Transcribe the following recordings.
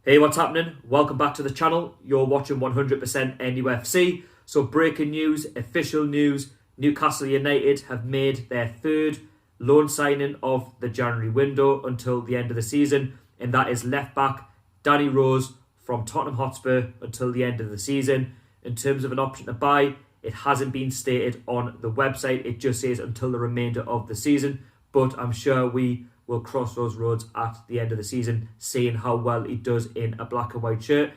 Hey, what's happening? Welcome back to the channel. You're watching 100% NUFC. So breaking news, official news, Newcastle United have made their third loan signing of the January window until the end of the season, and that is left back Danny Rose from Tottenham Hotspur until the end of the season. In terms of an option to buy, it hasn't been stated on the website. It just says until the remainder of the season, but I'm sure we will cross those roads at the end of the season, seeing how well he does in a black and white shirt.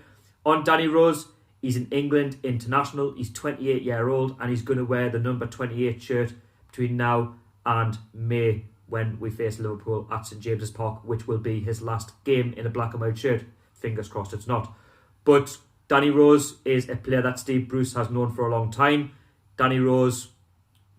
On Danny Rose, he's an England international. He's 28-year-old, and he's going to wear the number 28 shirt between now and May when we face Liverpool at St James's Park, which will be his last game in a black and white shirt. Fingers crossed it's not. But Danny Rose is a player that Steve Bruce has known for a long time. Danny Rose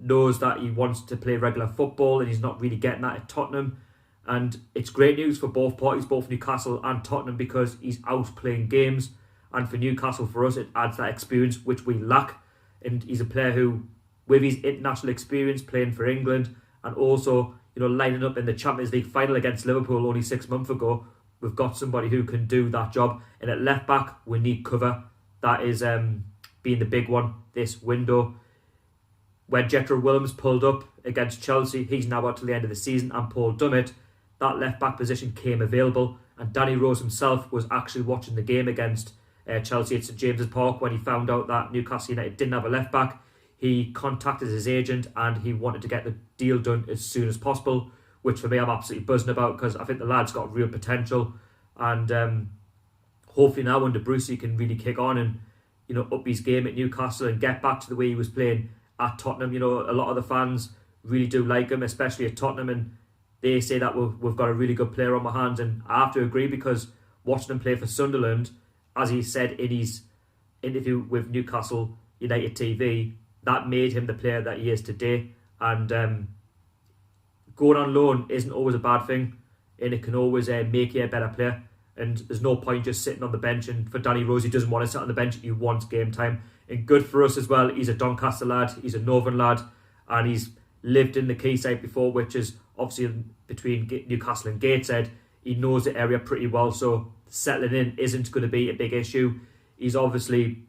knows that he wants to play regular football, and he's not really getting that at Tottenham. And it's great news for both parties, both Newcastle and Tottenham, because he's out playing games. And for Newcastle, for us, it adds that experience which we lack. And he's a player who, with his international experience playing for England, and also, lining up in the Champions League final against Liverpool only 6 months ago, we've got somebody who can do that job. And at left back, we need cover. That is being the big one this window. When Jetro Willems pulled up against Chelsea, he's now out till the end of the season, and Paul Dummett, that left-back position came available, and Danny Rose himself was actually watching the game against Chelsea at St James's Park when he found out that Newcastle United didn't have a left-back. He contacted his agent and he wanted to get the deal done as soon as possible, which for me I'm absolutely buzzing about, because I think the lad's got real potential, and hopefully now under Bruce he can really kick on and up his game at Newcastle and get back to the way he was playing at Tottenham. A lot of the fans really do like him, especially at Tottenham, and they say that we've got a really good player on my hands, and I have to agree, because watching him play for Sunderland, as he said in his interview with Newcastle United TV, that made him the player that he is today. And going on loan isn't always a bad thing, and it can always make you a better player. And there's no point just sitting on the bench, and for Danny Rose, he doesn't want to sit on the bench, he wants game time. And good for us as well, he's a Doncaster lad, he's a Northern lad, and he's lived in the quayside before, which is obviously between Newcastle and Gateshead. He knows the area pretty well, so settling in isn't going to be a big issue. He's obviously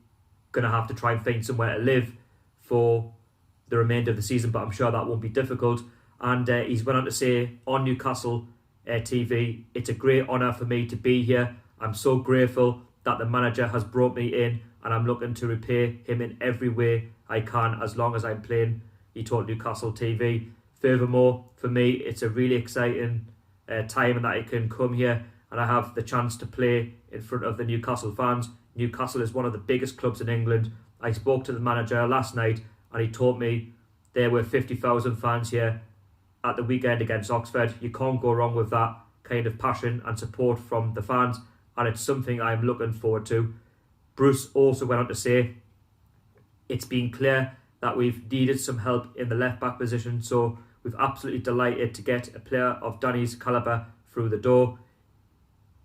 going to have to try and find somewhere to live for the remainder of the season, but I'm sure that won't be difficult. And he's went on to say on Newcastle TV, it's a great honour for me to be here. I'm so grateful that the manager has brought me in, and I'm looking to repay him in every way I can as long as I'm playing, he told Newcastle TV. Furthermore, for me, it's a really exciting time in that I can come here and I have the chance to play in front of the Newcastle fans. Newcastle is one of the biggest clubs in England. I spoke to the manager last night and he told me there were 50,000 fans here at the weekend against Oxford. You can't go wrong with that kind of passion and support from the fans, and it's something I'm looking forward to. Bruce also went on to say, it's been clear that we've needed some help in the left-back position, so we've absolutely delighted to get a player of Danny's calibre through the door.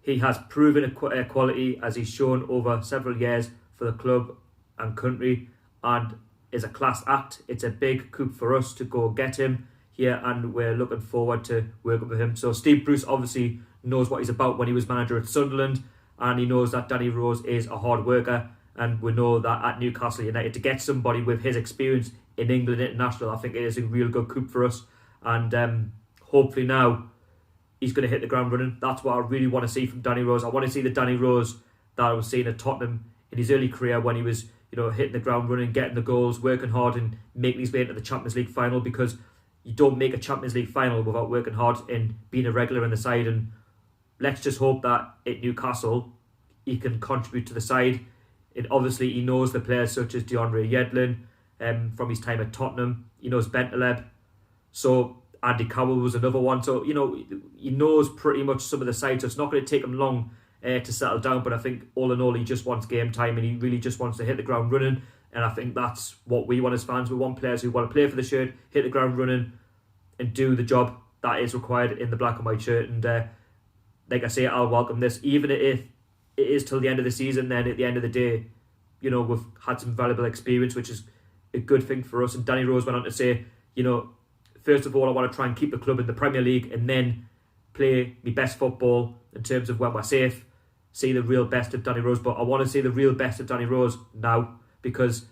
He has proven a quality, as he's shown over several years for the club and country, and is a class act. It's a big coup for us to go get him here, and we're looking forward to working with him. So Steve Bruce obviously knows what he's about when he was manager at Sunderland, and he knows that Danny Rose is a hard worker. And we know that at Newcastle United, to get somebody with his experience in England International, I think it is a real good coup for us. And hopefully now he's going to hit the ground running. That's what I really want to see from Danny Rose. I want to see the Danny Rose that I was seeing at Tottenham in his early career, when he was hitting the ground running, getting the goals, working hard and making his way into the Champions League final, because you don't make a Champions League final without working hard and being a regular in the side. And let's just hope that at Newcastle he can contribute to the side. And obviously he knows the players such as DeAndre Yedlin from his time at Tottenham. He knows Bentaleb. So Andy Cowell was another one. So, he knows pretty much some of the sides. So it's not going to take him long to settle down. But I think all in all, he just wants game time, and he really just wants to hit the ground running. And I think that's what we want as fans. We want players who want to play for the shirt, hit the ground running, and do the job that is required in the black and white shirt. And like I say, I'll welcome this, even if it is till the end of the season. Then at the end of the day, we've had some valuable experience, which is a good thing for us. And Danny Rose went on to say, first of all, I want to try and keep the club in the Premier League, and then play my best football in terms of when we're safe. see the real best of Danny Rose, but I want to see the real best of Danny Rose now, because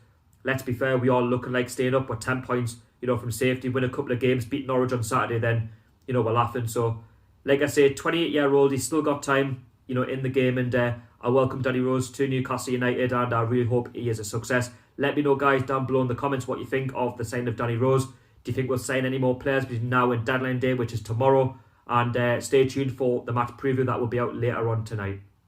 let's be fair, we are looking like staying up with 10 points, from safety, win a couple of games, beat Norwich on Saturday, then, we're laughing. So, like I say, 28-year-old, he's still got time, in the game, and I welcome Danny Rose to Newcastle United, and I really hope he is a success. Let me know, guys, down below in the comments what you think of the signing of Danny Rose. Do you think we'll sign any more players between now and deadline day, which is tomorrow? And stay tuned for the match preview that will be out later on tonight.